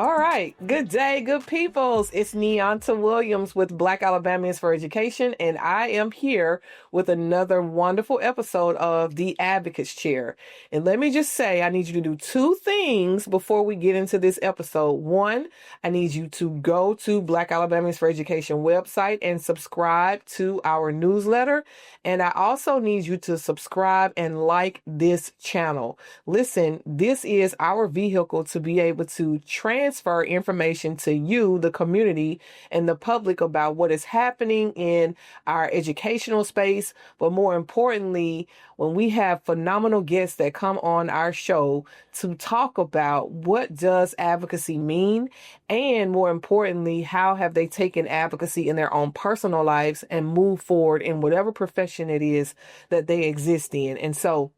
All right. Good day, good peoples. It's Neonta Williams with Black Alabamians for Education, and I am here with another wonderful episode of The Advocate's Chair. And let me just say, I need you to do two things before we get into this episode. One, I need you to go to Black Alabamians for Education website and subscribe to our newsletter. And I also need you to subscribe and like this channel. Listen, this is our vehicle to be able to transfer information to you, the community, and the public about what is happening in our educational space. But more importantly, when we have phenomenal guests that come on our show to talk about what does advocacy mean, and more importantly, how have they taken advocacy in their own personal lives and moved forward in whatever profession it is that they exist in. And so,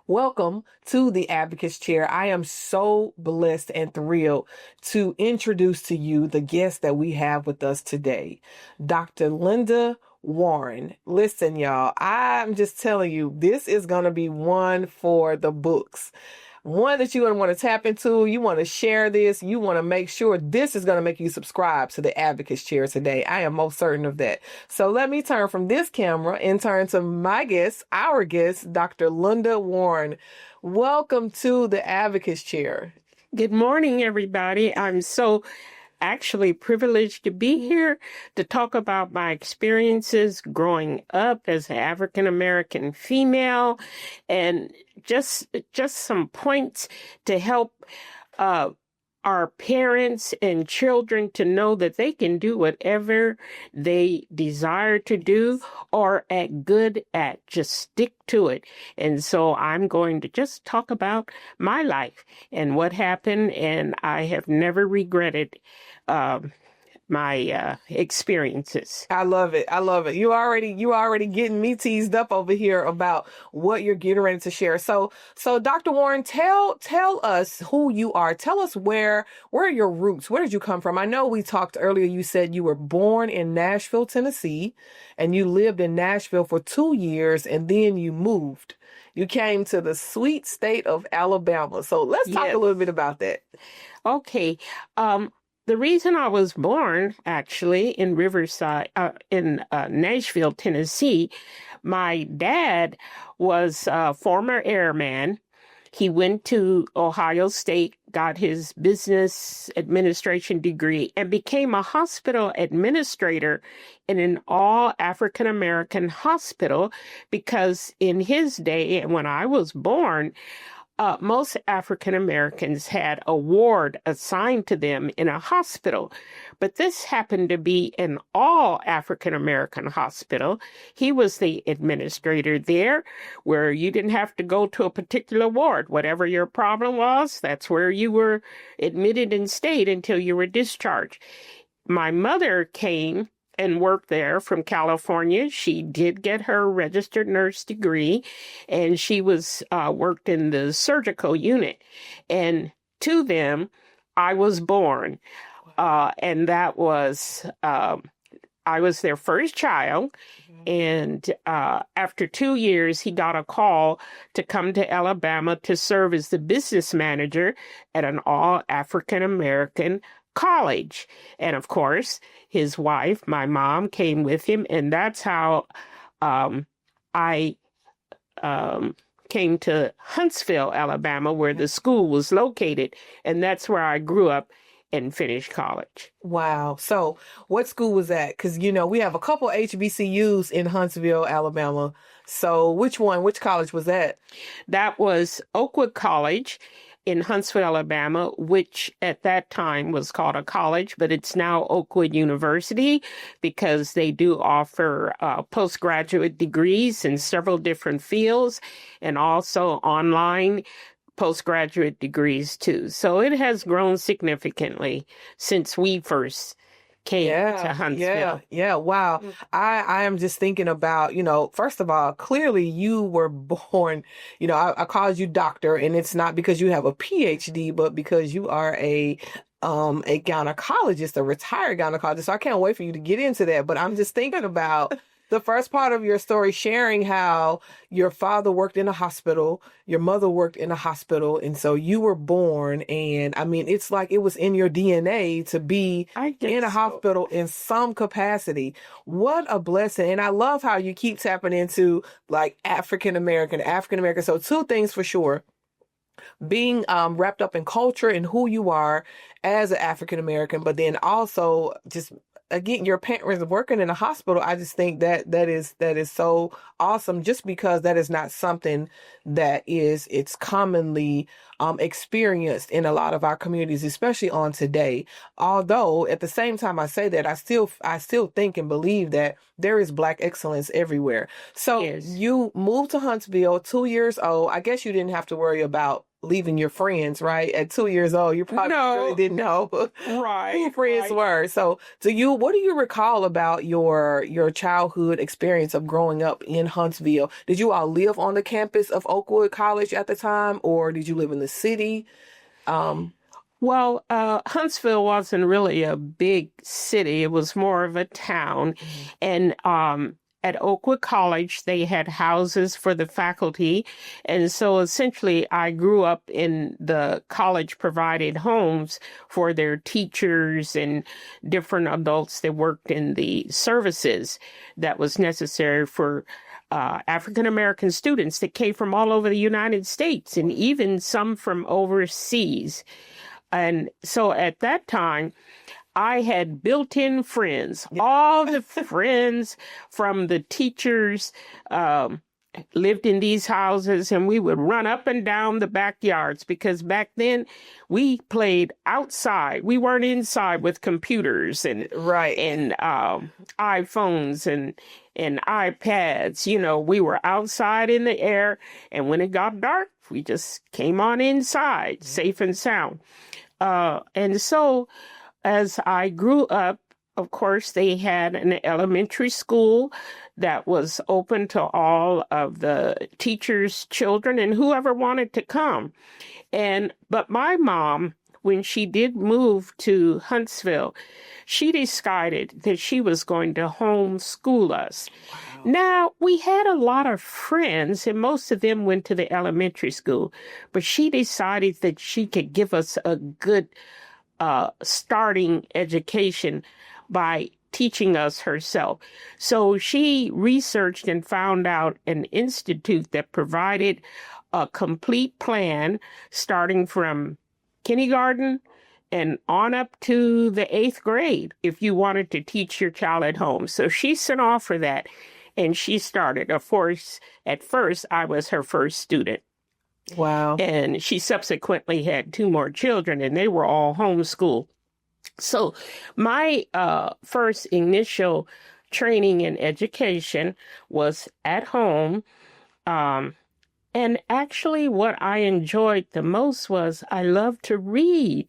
welcome to the Advocate's Chair. I am so blessed and thrilled to introduce to you the guest that we have with us today, Dr. Linda Warren. Listen, y'all, I'm just telling you, this is going to be one for the books. One that you're going to want to tap into. You want to share this. You want to make sure this is going to make you subscribe to the Advocate's Chair today. I am most certain of that. So let me turn from this camera and turn to my guest, our guest, Dr. Linda Warren. Welcome to the Advocate's Chair. Good morning, everybody. I'm so actually privileged to be here to talk about my experiences growing up as an African-American female, and just some points to help our parents and children to know that they can do whatever they desire to do or are good at. Just stick to it. And so I'm going to just talk about my life and what happened, and I have never regretted my experiences. I love it. I love it. You already getting me teased up over here about what you're getting ready to share. So Dr. Warren, tell us who you are. Tell us where are your roots? Where did you come from? I know we talked earlier. You said you were born in Nashville, Tennessee, and you lived in Nashville for 2 years, and then you moved. You came to the sweet state of Alabama. So let's talk a little bit about that. Okay. The reason I was born, actually, in Nashville, Tennessee, my dad was a former airman. He went to Ohio State, got his business administration degree, and became a hospital administrator in an all African-American hospital because in his day, and when I was born, most African Americans had a ward assigned to them in a hospital, but this happened to be an all African American hospital. He was the administrator there, where you didn't have to go to a particular ward. Whatever your problem was, that's where you were admitted and stayed until you were discharged. My mother came and worked there from California. She did get her registered nurse degree, and she was worked in the surgical unit. And to them, I was born, and that was I was their first child. And after 2 years, he got a call to come to Alabama to serve as the business manager at an all African American college. And of course, his wife, my mom, came with him. And that's how I came to Huntsville, Alabama, where the school was located. And that's where I grew up and finished college. Wow. So what school was that? Because, we have a couple HBCUs in Huntsville, Alabama. So which college was that? That was Oakwood College in Huntsville, Alabama, which at that time was called a college, but it's now Oakwood University because they do offer postgraduate degrees in several different fields and also online postgraduate degrees too. So it has grown significantly since we first came to Huntsville. Yeah. Wow. I am just thinking about, first of all, clearly you were born, I called you doctor, and it's not because you have a PhD, but because you are a gynecologist, a retired gynecologist. So I can't wait for you to get into that. But I'm just thinking about the first part of your story, sharing how your father worked in a hospital, your mother worked in a hospital, and so you were born, and I mean, it's like it was in your DNA to be I guess in a so. hospital in some capacity. What a blessing. And I love how you keep tapping into like African American. So two things for sure: being wrapped up in culture and who you are as an African American, but then also just again your parents working in a hospital. I just think that is so awesome, just because that is not something that it's commonly experienced in a lot of our communities, especially on today. Although at the same time I say that, I still think and believe that there is Black excellence everywhere. So Yes. you moved to Huntsville, 2 years old. I guess you didn't have to worry about leaving your friends, right? At 2 years old, you probably really didn't know who Right. your friends Right. were. So what do you recall about your childhood experience of growing up in Huntsville? Did you all live on the campus of Oakwood College at the time, or did you live in the city? Well, Huntsville wasn't really a big city. It was more of a town. And at Oakwood College, they had houses for the faculty. And so essentially, I grew up in the college-provided homes for their teachers and different adults that worked in the services that was necessary for African-American students that came from all over the United States and even some from overseas. And so at that time, I had built-in friends. All the friends from the teachers lived in these houses, and we would run up and down the backyards because back then we played outside. We weren't inside with computers and iPhones and iPads. You know, we were outside in the air, and when it got dark, we just came on inside, safe and sound. And so as I grew up, of course, they had an elementary school that was open to all of the teachers' children and whoever wanted to come. But my mom, when she did move to Huntsville, she decided that she was going to homeschool us. Wow. Now, we had a lot of friends, and most of them went to the elementary school, but she decided that she could give us a good starting education by teaching us herself. So she researched and found out an institute that provided a complete plan starting from kindergarten and on up to the 8th grade if you wanted to teach your child at home. So she sent off for that, and she started. Of course, at first, I was her first student. Wow. And she subsequently had 2 more children, and they were all homeschooled. So my first initial training and education was at home. And actually what I enjoyed the most was I loved to read.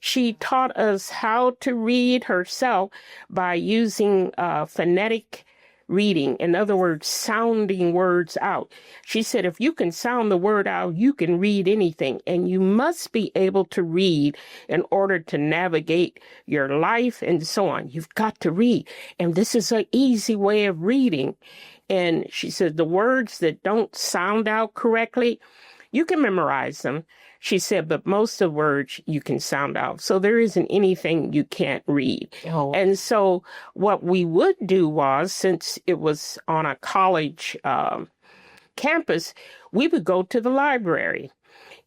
She taught us how to read herself by using phonetic reading. In other words, sounding words out. She said, if you can sound the word out, you can read anything. And you must be able to read in order to navigate your life and so on. You've got to read. And this is an easy way of reading. And she said, the words that don't sound out correctly, you can memorize them. She said, but most of the words you can sound out. So there isn't anything you can't read. Oh. And so what we would do was, since it was on a college campus, we would go to the library.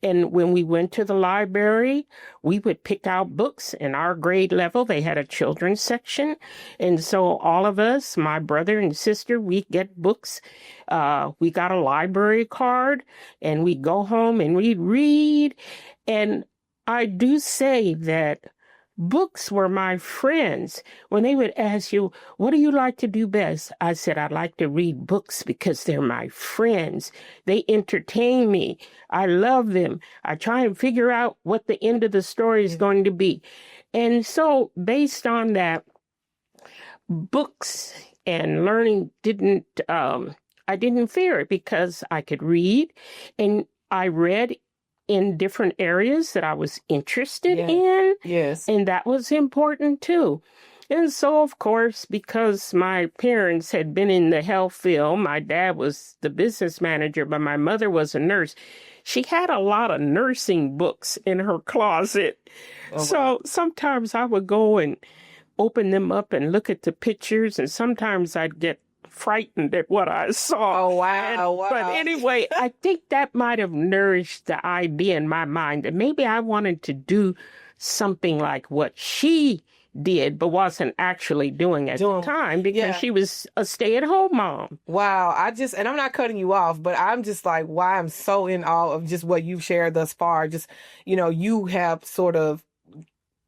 And when we went to the library, we would pick out books. In our grade level, they had a children's section. And so all of us, my brother and sister, we get books. We got a library card, and we go home and we'd read. And I do say that books were my friends. When they would ask you, what do you like to do best? I said, I like to read books because they're my friends. They entertain me. I love them. I try and figure out what the end of the story is going to be. And so based on that, books and learning I didn't fear it because I could read, and I read in different areas that I was interested in. Yes. And that was important too. And so, of course, because my parents had been in the health field, my dad was the business manager, but my mother was a nurse. She had a lot of nursing books in her closet. Oh, wow. So sometimes I would go and open them up and look at the pictures, and sometimes I'd get frightened at what I saw. Oh, wow, wow. But anyway, I think that might have nourished the idea in my mind that maybe I wanted to do something like what she did, but wasn't actually doing at the time because she was a stay-at-home mom. Wow. And I'm not cutting you off, but I'm just like, wow, I'm so in awe of just what you've shared thus far. Just, you have sort of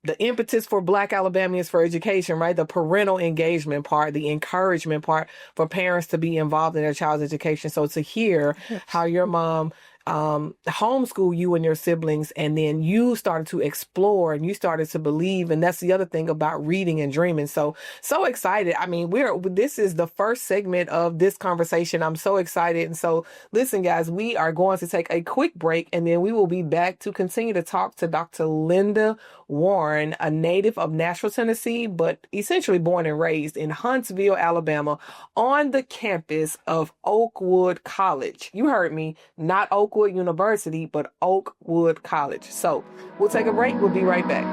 the impetus for Black Alabamians for education, right? The parental engagement part, the encouragement part for parents to be involved in their child's education. So to hear how your mom homeschool you and your siblings, and then you started to explore and you started to believe, and that's the other thing about reading and dreaming. So excited. I mean, this is the first segment of this conversation. I'm so excited. And so listen, guys, we are going to take a quick break, and then we will be back to continue to talk to Dr. Linda Warren, a native of Nashville, Tennessee, but essentially born and raised in Huntsville, Alabama, on the campus of Oakwood College. You heard me, not Oakwood University, but Oakwood College. So we'll take a break. We'll be right back.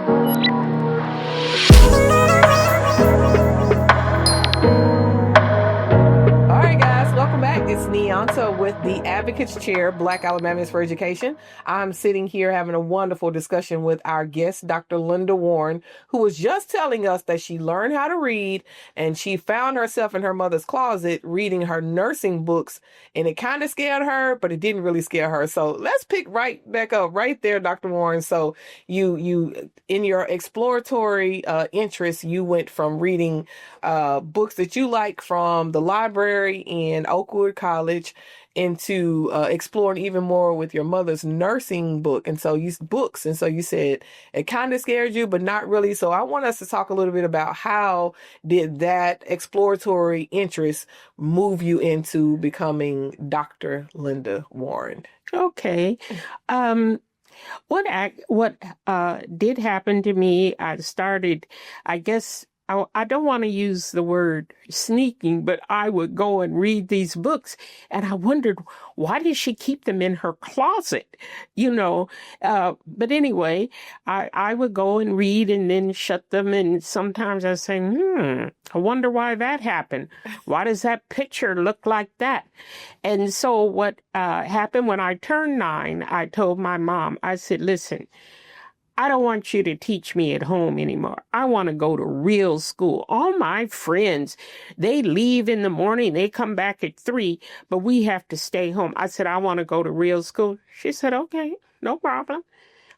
All right, guys, welcome back. It's Neonta with the Advocates Chair, Black Alabamians for Education. I'm sitting here having a wonderful discussion with our guest, Dr. Linda Warren, who was just telling us that she learned how to read and she found herself in her mother's closet reading her nursing books, and it kind of scared her, but it didn't really scare her. So let's pick right back up right there, Dr. Warren. So you in your exploratory interest, you went from reading books that you like from the library in Oakwood College into exploring even more with your mother's nursing book. And so you said it kind of scared you, but not really. So I want us to talk a little bit about how did that exploratory interest move you into becoming Dr. Linda Warren? Okay. What did happen to me, I started, I guess, I don't want to use the word sneaking, but I would go and read these books, and I wondered, why did she keep them in her closet? But anyway, I would go and read and then shut them, and sometimes I say, I wonder why that happened. Why does that picture look like that? And so what happened when I turned 9, I told my mom, I said, listen, I don't want you to teach me at home anymore. I want to go to real school. All my friends, they leave in the morning, they come back at 3, but we have to stay home. I said, I want to go to real school. She said, okay, no problem.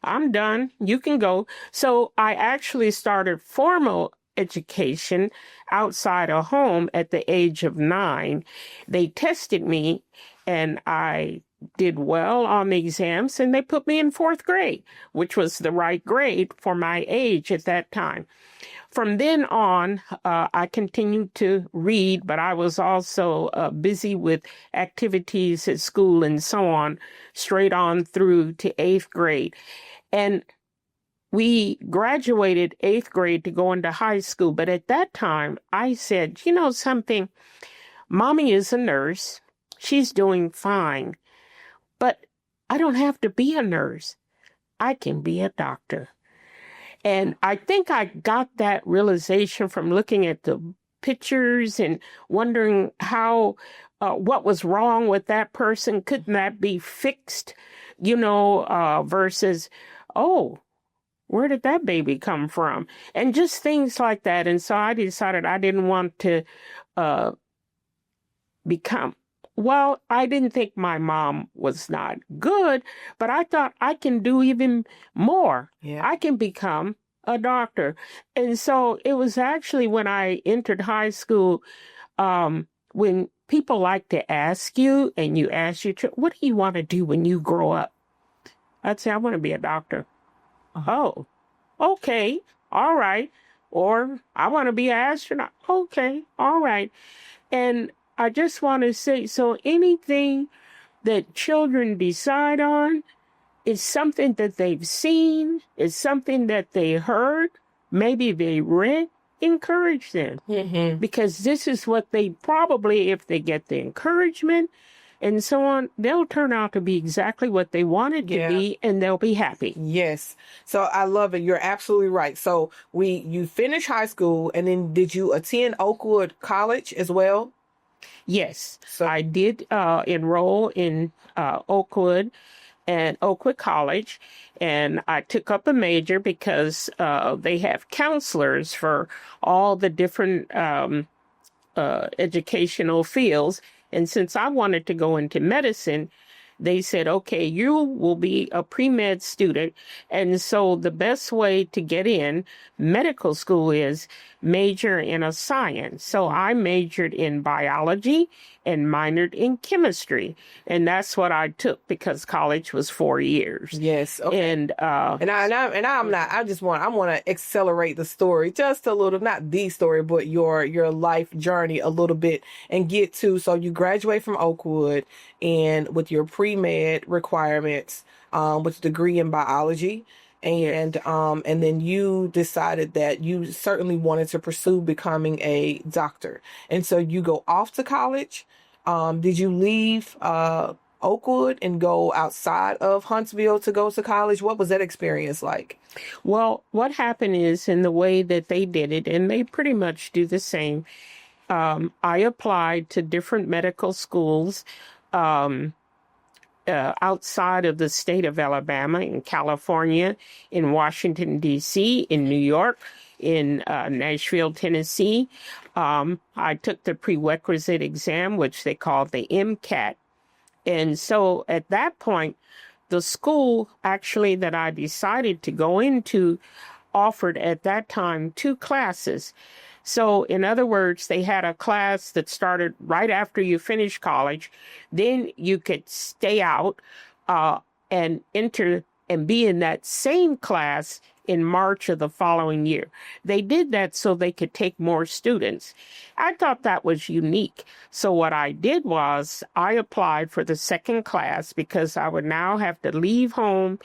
I'm done. You can go. So I actually started formal education outside of home at the age of 9. They tested me, and I did well on the exams, and they put me in 4th grade, which was the right grade for my age at that time. From then on, I continued to read, but I was also busy with activities at school and so on, straight on through to 8th grade. And we graduated 8th grade to go into high school. But at that time, I said, you know something, Mommy is a nurse. She's doing fine. But I don't have to be a nurse. I can be a doctor. And I think I got that realization from looking at the pictures and wondering what was wrong with that person. Couldn't that be fixed? Versus, oh, where did that baby come from? And just things like that. And so I decided I didn't want to Well, I didn't think my mom was not good, but I thought I can do even more. Yeah. I can become a doctor. And so it was actually when I entered high school, when people like to ask you and you ask your children, what do you want to do when you grow up? I'd say, I want to be a doctor. Oh, okay. All right. Or I want to be an astronaut. Okay. All right. And I just want to say, so anything that children decide on is something that they've seen, is something that they heard, maybe they read, encourage them because this is what they probably, if they get the encouragement and so on, they'll turn out to be exactly what they wanted to be, and they'll be happy. Yes. So I love it. You're absolutely right. So you finished high school, and then did you attend Oakwood College as well? Yes. So I did enroll in Oakwood and Oakwood College, and I took up a major because they have counselors for all the different educational fields. And since I wanted to go into medicine, they said, okay, you will be a pre-med student. And so the best way to get in medical school is major in a science. So I majored in biology and minored in chemistry. And that's what I took because college was 4 years. Yes. Okay. And I want to accelerate the story just a little, not the story, but your life journey a little bit and get to, so you graduate from Oakwood and with your pre-med requirements, with a degree in biology. And then you decided that you certainly wanted to pursue becoming a doctor. And so you go off to college. Did you leave Oakwood and go outside of Huntsville to go to college? What was that experience like? Well, what happened is, in the way that they did it, and they pretty much do the same, I applied to different medical schools outside of the state of Alabama, in California, in Washington, D.C., in New York, in Nashville, Tennessee. I took the prerequisite exam, which they called the MCAT. And so at that point, the school actually that I decided to go into offered at that time 2 classes. So in other words, they had a class that started right after you finish college. Then you could stay out and enter and be in that same class in March of the following year. They did that so they could take more students. I thought that was unique. So what I did was I applied for the second class because I would now have to leave home,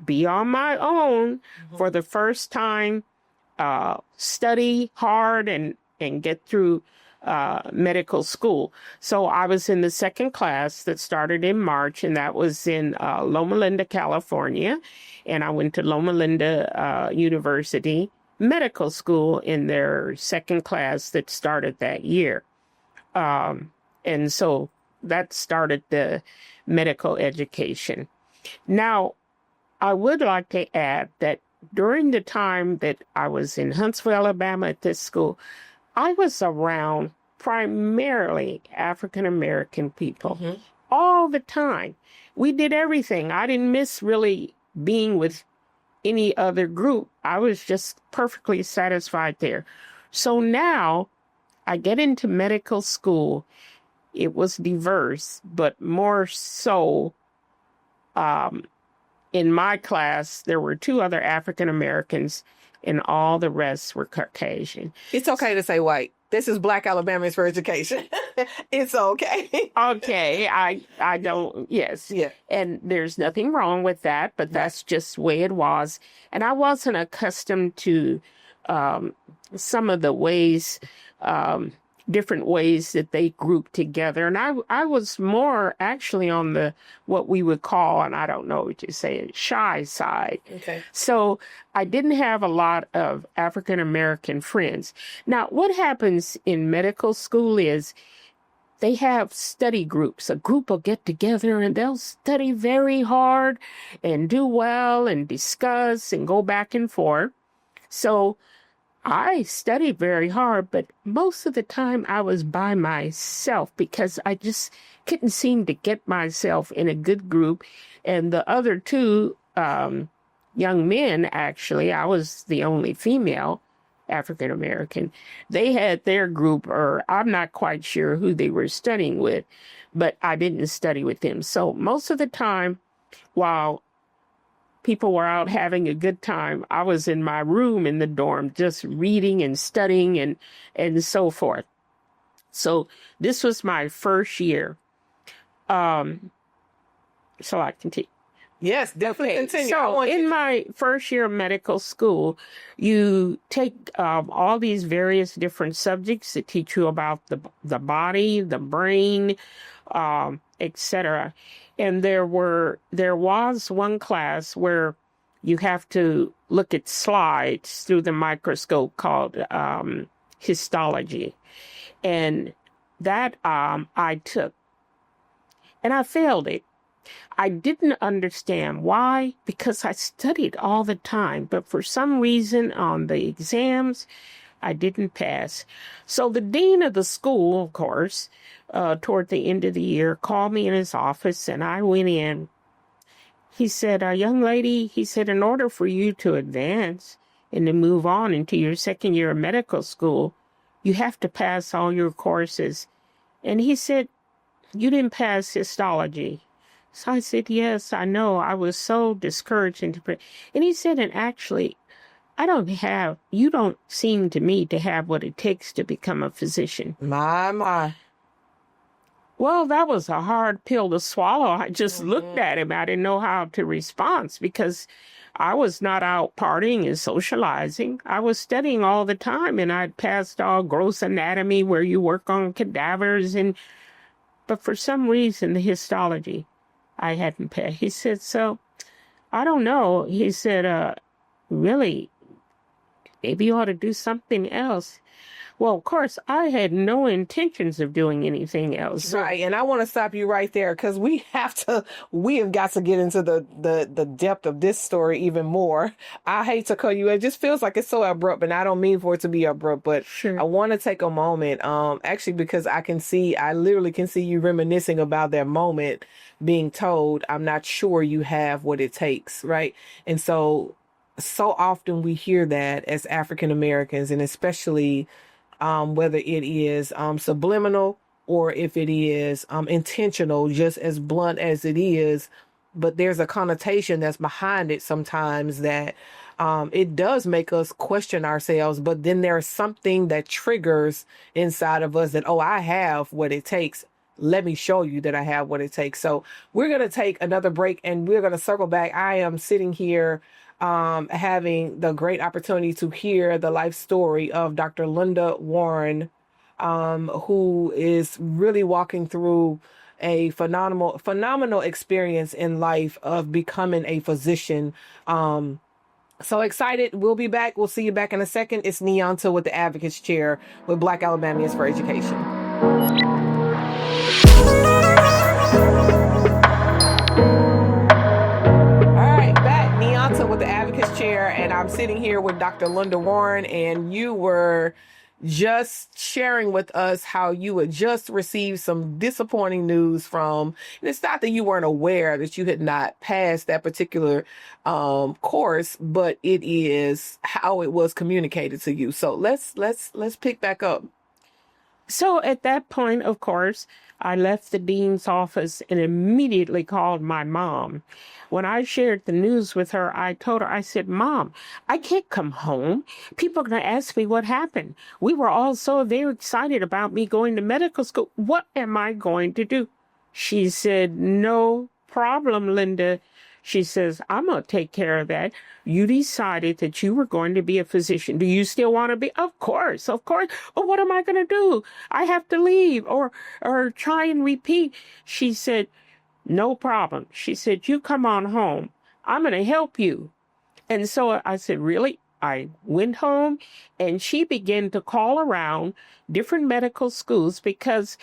be on my own for the first time, study hard and get through medical school. So I was in the second class that started in March, and that was in Loma Linda, California. And I went to Loma Linda University Medical School in their second class that started that year. And so that started the medical education. Now, I would like to add that during the time that I was in Huntsville, Alabama at this school, I was around primarily African-American people all the time. We did everything. I didn't miss really being with any other group. I was just perfectly satisfied there. So now I get into medical school. It was diverse, but more so in my class, there were 2 other African Americans, and all the rest were Caucasian. It's okay to say white. This is Black Alabamians for Education. It's okay. Okay, I don't, yes. Yeah. And there's nothing wrong with that, but that's just the way it was. And I wasn't accustomed to some of the ways, different ways that they grouped together. And I was more actually on the, what we would call, and I don't know what you say, shy side. Okay. So I didn't have a lot of African-American friends. Now, what happens in medical school is they have study groups. A group will get together and they'll study very hard and do well and discuss and go back and forth. So I studied very hard, but most of the time I was by myself because I just couldn't seem to get myself in a good group. And the other 2 young men, actually, I was the only female African-American. They had their group, or I'm not quite sure who they were studying with, but I didn't study with them. So most of the time, while people were out having a good time, I was in my room in the dorm just reading and studying and so forth. So this was my first year. So I continue. Yes, definitely continue. So in my first year of medical school, you take all these various different subjects that teach you about the body, the brain, etc. And there was one class where you have to look at slides through the microscope called histology. And that I took, and I failed it. I didn't understand why, because I studied all the time, but for some reason on the exams, I didn't pass. So the dean of the school, of course, toward the end of the year, called me in his office, and I went in. He said, young lady, he said, in order for you to advance and to move on into your second year of medical school, you have to pass all your courses. And he said, you didn't pass histology. So I said, yes, I know. I was so discouraged. And he said, and actually, you don't seem to me to have what it takes to become a physician. My. Well, that was a hard pill to swallow. I just looked at him. I didn't know how to respond because I was not out partying and socializing. I was studying all the time, and I'd passed all gross anatomy where you work on cadavers. But for some reason, the histology, I hadn't passed. He said, so, I don't know. He said, really, maybe you ought to do something else. Well, of course, I had no intentions of doing anything else. Right, and I want to stop you right there because we have got to get into the depth of this story even more. I hate to cut you. It just feels like it's so abrupt, and I don't mean for it to be abrupt, but sure. I want to take a moment, actually, because I literally can see you reminiscing about that moment being told, I'm not sure you have what it takes, right? And so often we hear that as African Americans, and especially whether it is subliminal or if it is intentional, just as blunt as it is, but there's a connotation that's behind it sometimes that it does make us question ourselves, but then there's something that triggers inside of us that, oh, I have what it takes. Let me show you that I have what it takes. So we're going to take another break and we're going to circle back. I am sitting here having the great opportunity to hear the life story of Dr. Linda Warren, who is really walking through a phenomenal experience in life of becoming a physician. So excited. We'll be back. We'll see you back in a second. It's Neonta with the Advocates Chair with Black Alabamians for Education. With the Advocates Chair, and I'm sitting here with Dr. Linda Warren, and you were just sharing with us how you had just received some disappointing news and it's not that you weren't aware that you had not passed that particular course, but it is how it was communicated to you. So let's pick back up. So at that point, of course, I left the dean's office and immediately called my mom. When I shared the news with her, I told her, I said, Mom, I can't come home. People are going to ask me what happened. We were all so very excited about me going to medical school. What am I going to do? She said, no problem, Linda. She says, I'm going to take care of that. You decided that you were going to be a physician. Do you still want to be? Of course. But what am I going to do? I have to leave or try and repeat. She said, no problem. She said, you come on home. I'm going to help you. And so I said, really? I went home and she began to call around different medical schools because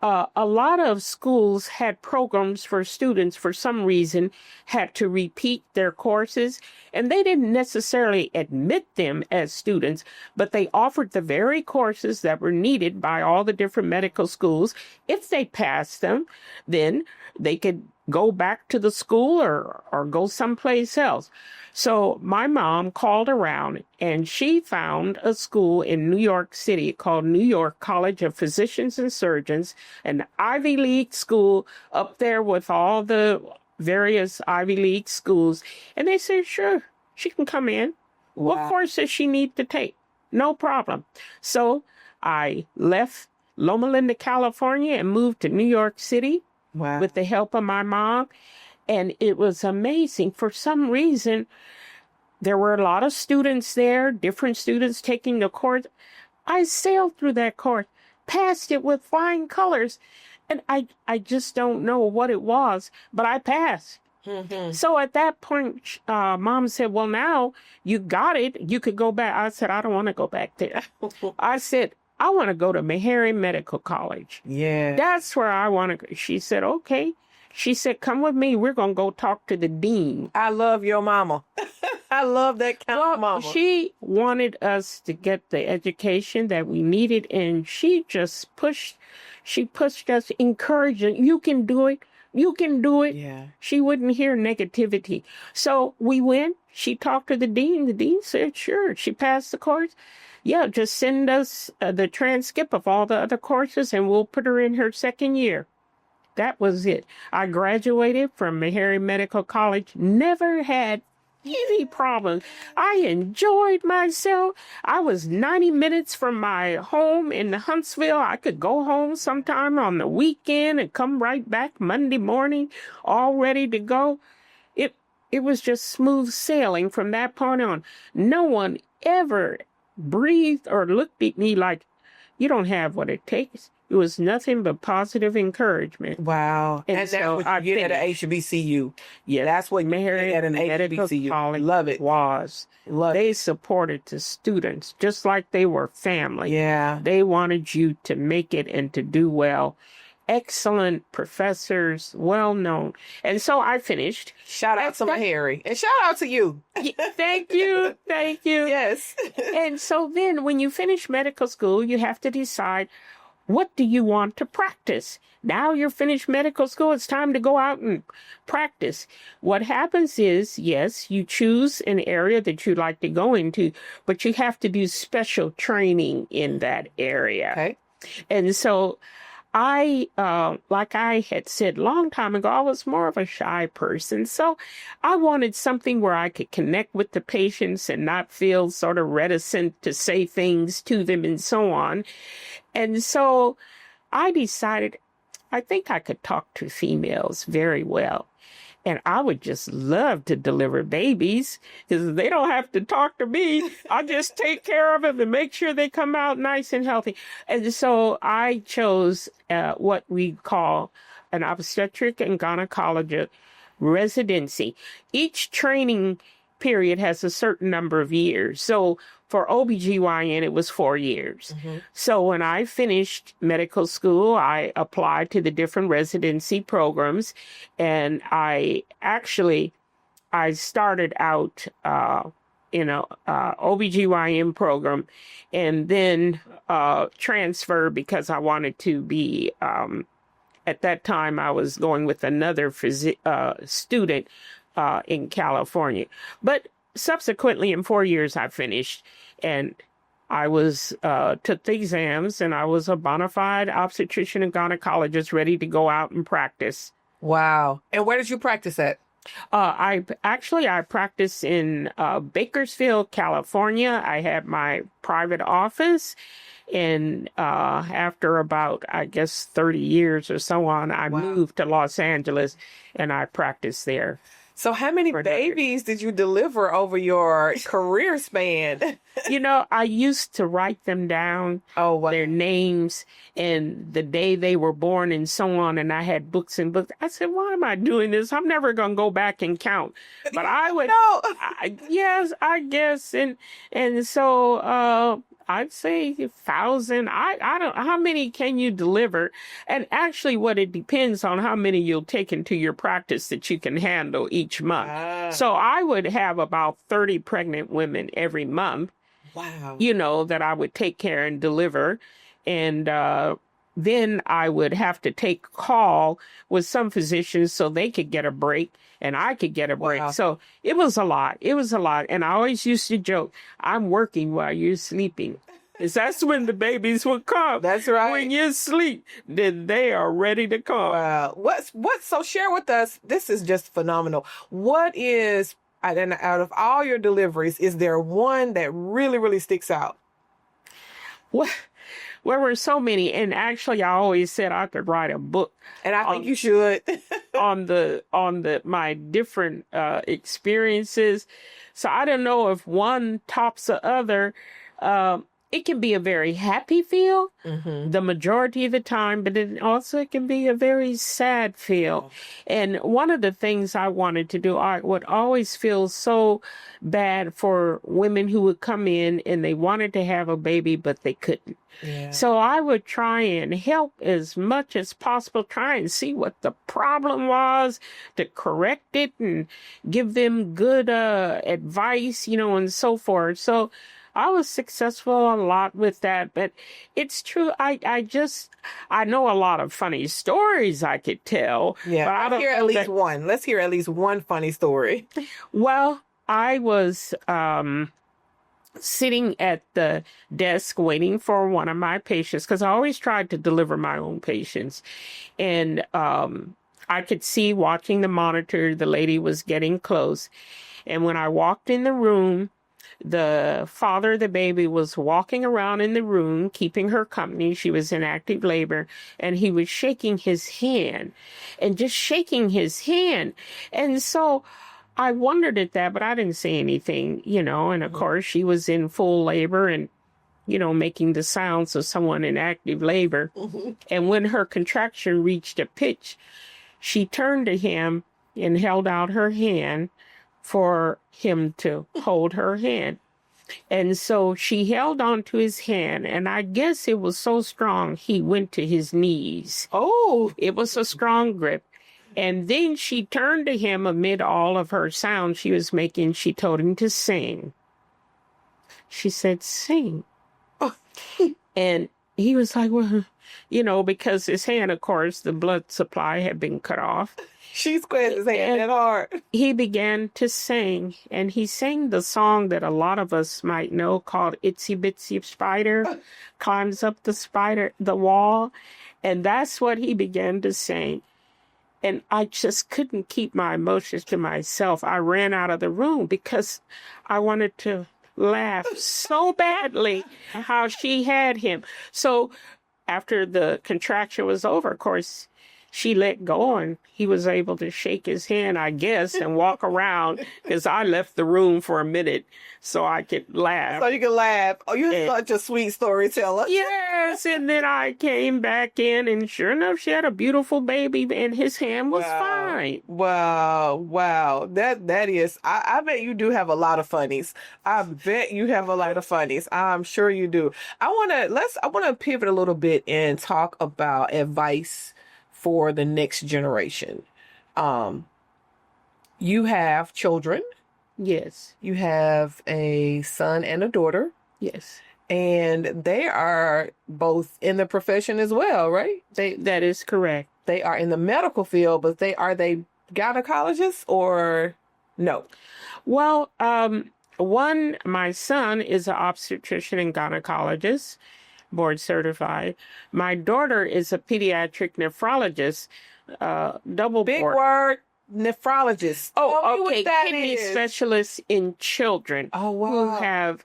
a lot of schools had programs for students, for some reason, had to repeat their courses, and they didn't necessarily admit them as students, but they offered the very courses that were needed by all the different medical schools. If they passed them, then they could go back to the school or go someplace else. So my mom called around and she found a school in New York City called New York College of Physicians and Surgeons, an Ivy League school up there with all the various Ivy League schools. And they said, sure, she can come in. Wow. What course does she need to take? No problem. So I left Loma Linda, California and moved to New York City. Wow. With the help of my mom. And it was amazing. For some reason, there were a lot of students there, different students taking the course. I sailed through that course, passed it with flying colors. And I just don't know what it was, but I passed. Mm-hmm. So at that point, Mom said, well, now you got it. You could go back. I said, I don't want to go back there. I said, I want to go to Meharry Medical College. Yeah. That's where I want to go. She said, okay. She said, come with me. We're going to go talk to the dean. I love your mama. I love that kind of mama. She wanted us to get the education that we needed, and she just pushed us, encouraging, you can do it. You can do it. Yeah. She wouldn't hear negativity. So we went. She talked to the dean. The dean said, sure. She passed the course. Yeah, just send us the transcript of all the other courses, and we'll put her in her second year. That was it. I graduated from Meharry Medical College, never had any problems. I enjoyed myself. I was 90 minutes from my home in Huntsville. I could go home sometime on the weekend and come right back Monday morning, all ready to go. It was just smooth sailing from that point on. No one ever breathed or looked at me like, you don't have what it takes. It was nothing but positive encouragement. Wow. And so that's what you get at an HBCU. Yeah, That's what you get at an HBCU. College Love it. was. Love it. They supported the students just like they were family. Yeah. They wanted you to make it and to do well. Excellent professors, well known. And so I finished. Shout out to Meharry. And shout out to you. Thank you. Thank you. Yes. And so then when you finish medical school, you have to decide, what do you want to practice? Now you're finished medical school, it's time to go out and practice. What happens is, yes, you choose an area that you'd like to go into, but you have to do special training in that area. Okay. And so I, like I had said a long time ago, I was more of a shy person. So I wanted something where I could connect with the patients and not feel sort of reticent to say things to them and so on. And so I decided, I think I could talk to females very well. And I would just love to deliver babies because they don't have to talk to me. I just take care of them and make sure they come out nice and healthy. And so I chose what we call an obstetric and gynecologist residency. Each training period has a certain number of years. So for OBGYN, it was 4 years. Mm-hmm. So when I finished medical school, I applied to the different residency programs, and I started out in a OBGYN program, and then transferred because I wanted to be, at that time I was going with another student in California. But subsequently, in 4 years, I finished, and I took the exams, and I was a bona fide obstetrician and gynecologist ready to go out and practice. Wow. And where did you practice at? I practiced in Bakersfield, California. I had my private office, and after about, I guess, 30 years or so on, I moved to Los Angeles, and I practiced there. So how many babies did you deliver over your career span? I used to write them down, their names and the day they were born and so on. And I had books and books. I said, why am I doing this? I'm never going to go back and count. But I would, yes, I guess. And so, I'd say 1,000. I don't, how many can you deliver? And actually what it depends on how many you'll take into your practice that you can handle each month. So I would have about 30 pregnant women every month. Wow. That I would take care and deliver. And, then I would have to take call with some physicians so they could get a break and I could get a break. Wow. So it was a lot. And I always used to joke, I'm working while you're sleeping. Because that's when the babies will come. That's right. When you sleep, then they are ready to come. Wow. So share with us, this is just phenomenal. What is, out of all your there were so many. And actually, I always said I could write a book. And I think you should. on my different experiences. So I don't know if one tops the other. It can be a very happy feel the majority of the time, but it can be a very sad feel. And one of the things I wanted to do, I would always feel so bad for women who would come in and they wanted to have a baby, but they couldn't. Yeah. So I would try and help as much as possible, try and see what the problem was to correct it and give them good advice, and so forth. So I was successful a lot with that, but it's true. I know a lot of funny stories I could tell. Yeah, but I don't hear at least one. Let's hear at least one funny story. Well, I was sitting at the desk waiting for one of my patients because I always tried to deliver my own patients. And I could see watching the monitor, the lady was getting close. And when I walked in the room, the father of the baby was walking around in the room, keeping her company. She was in active labor, and he was shaking his hand and just shaking his hand. And so I wondered at that, but I didn't say anything, and of course she was in full labor and, making the sounds of someone in active labor. And when her contraction reached a pitch, she turned to him and held out her hand for him to hold her hand. And so she held on to his hand, and I guess it was so strong, he went to his knees. Oh, it was a strong grip. And then she turned to him amid all of her sounds she was making. She told him to sing. She said, sing. And he was like, well, because his hand, of course, the blood supply had been cut off. She squared his hand that hard. He began to sing, and he sang the song that a lot of us might know called Itsy Bitsy Spider Climbs Up the Wall. And that's what he began to sing. And I just couldn't keep my emotions to myself. I ran out of the room because I wanted to laugh so badly how she had him. So after the contraction was over, of course, she let go and he was able to shake his hand, I guess, and walk around because I left the room for a minute so I could laugh. So you could laugh. Oh, you're such a sweet storyteller. Yes, and then I came back in and sure enough, she had a beautiful baby and his hand was fine. Wow. That is, I bet you do have a lot of funnies. I bet you have a lot of funnies. I'm sure you do. I want to pivot a little bit and talk about advice for the next generation. You have children. Yes. You have a son and a daughter. Yes. And they are both in the profession as well, right? That is correct. They are in the medical field, but are they gynecologists or no? Well, my son is an obstetrician and gynecologist, board certified. My daughter is a pediatric nephrologist, double Big board. word, nephrologist. Oh, okay. Kidney specialists in children who have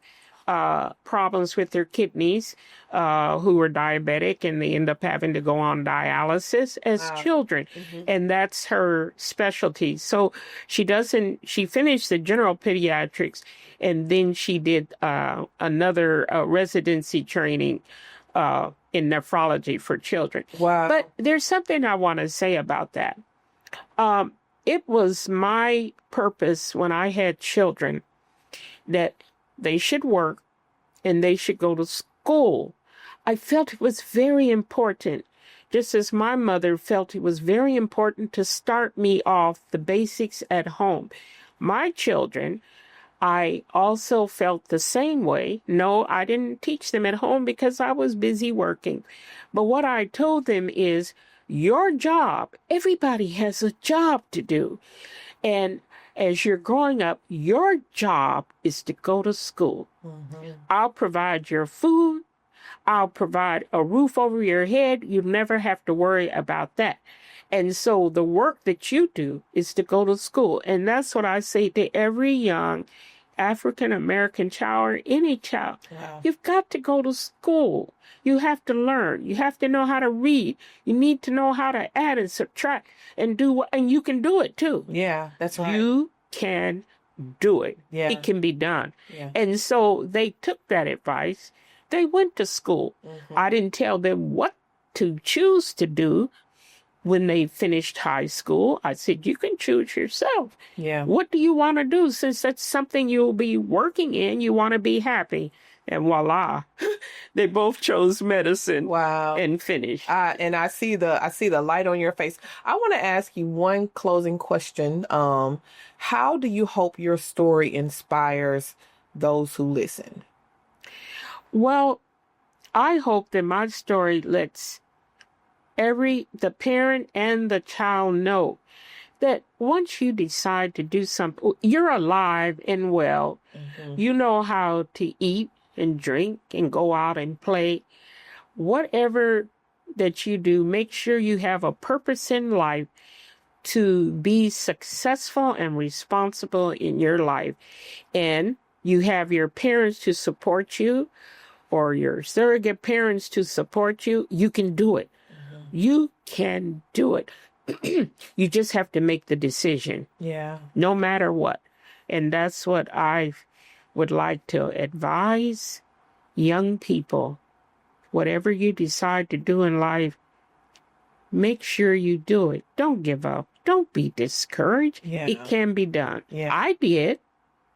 problems with their kidneys, who are diabetic and they end up having to go on dialysis as children. And that's her specialty. So she finished the general pediatrics and then she did another residency training in nephrology for children. Wow. But there's something I want to say about that. It was my purpose when I had children that they should work and they should go to school. I felt it was very important, just as my mother felt it was very important to start me off the basics at home. My children, I also felt the same way. No, I didn't teach them at home because I was busy working. But what I told them is, your job, everybody has a job to do. And as you're growing up, your job is to go to school. I'll provide your food. I'll provide a roof over your head. You never have to worry about that. And so the work that you do is to go to school. And that's what I say to every young African American child or any child, Wow. you've got to go to school. You have to learn. You have to know how to read. You need to know how to add and subtract and and you can do it too. Yeah, that's right. You can do it. Yeah. It can be done. Yeah. And so they took that advice. They went to school. Mm-hmm. I didn't tell them what to choose to do when they finished high school. I said, you can choose yourself. Yeah. What do you want to do? Since that's something you'll be working in, you want to be happy. And voila, they both chose medicine. Wow. And finished. And I see the light on your face. I want to ask you one closing question. How do you hope your story inspires those who listen? Well, I hope that my story lets the parent and the child know that once you decide to do something, you're alive and well. Mm-hmm. You know how to eat and drink and go out and play. Whatever that you do, make sure you have a purpose in life to be successful and responsible in your life. And you have your parents to support you or your surrogate parents to support you. You can do it. Mm-hmm. You can do it. You just have to make the decision. Yeah. No matter what. And that's what I would like to advise young people. Whatever you decide to do in life, make sure you do it. Don't give up. Don't be discouraged. Yeah. It can be done. Yeah. I did.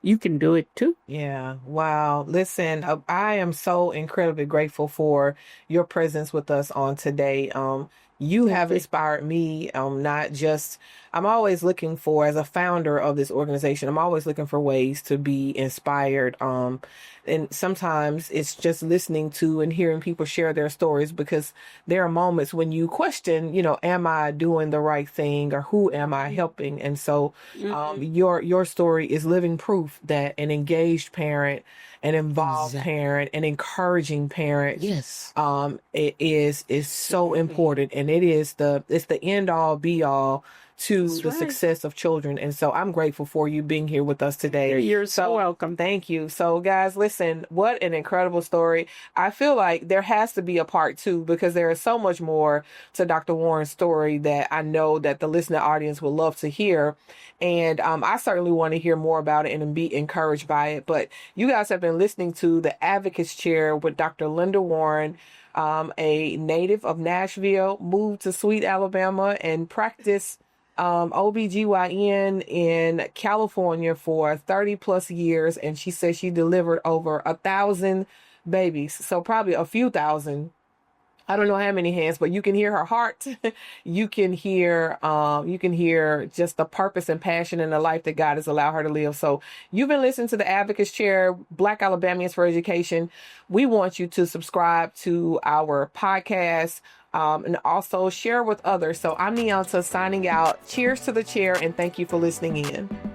You can do it too. Yeah. Wow. Listen, I am so incredibly grateful for your presence with us on today. You have inspired me, not just, I'm always looking for, as a founder of this organization, I'm always looking for ways to be inspired. And sometimes it's just listening to and hearing people share their stories, because there are moments when you question, am I doing the right thing, or who am I helping? And so your story is living proof that an engaged parent, an involved parent, an encouraging parent, Yes, it is so important, and it's the end all be all to That's the right. success of children. And so I'm grateful for you being here with us today. You're so welcome. Thank you. So guys, listen, what an incredible story. I feel like there has to be a part 2, because there is so much more to Dr. Warren's story that I know that the listening audience would love to hear. And I certainly want to hear more about it and be encouraged by it. But you guys have been listening to The Advocates Chair with Dr. Linda Warren, a native of Nashville, moved to Sweet, Alabama, and practiced OBGYN in California for 30 plus years. And she says she delivered over 1,000 babies. So probably a few thousand. I don't know how many hands, but you can hear her heart. You can hear just the purpose and passion in the life that God has allowed her to live. So you've been listening to the Advocates Chair, Black Alabamians for Education. We want you to subscribe to our podcast, and also share with others. So I'm Neonta signing out. Cheers to the chair, and thank you for listening in.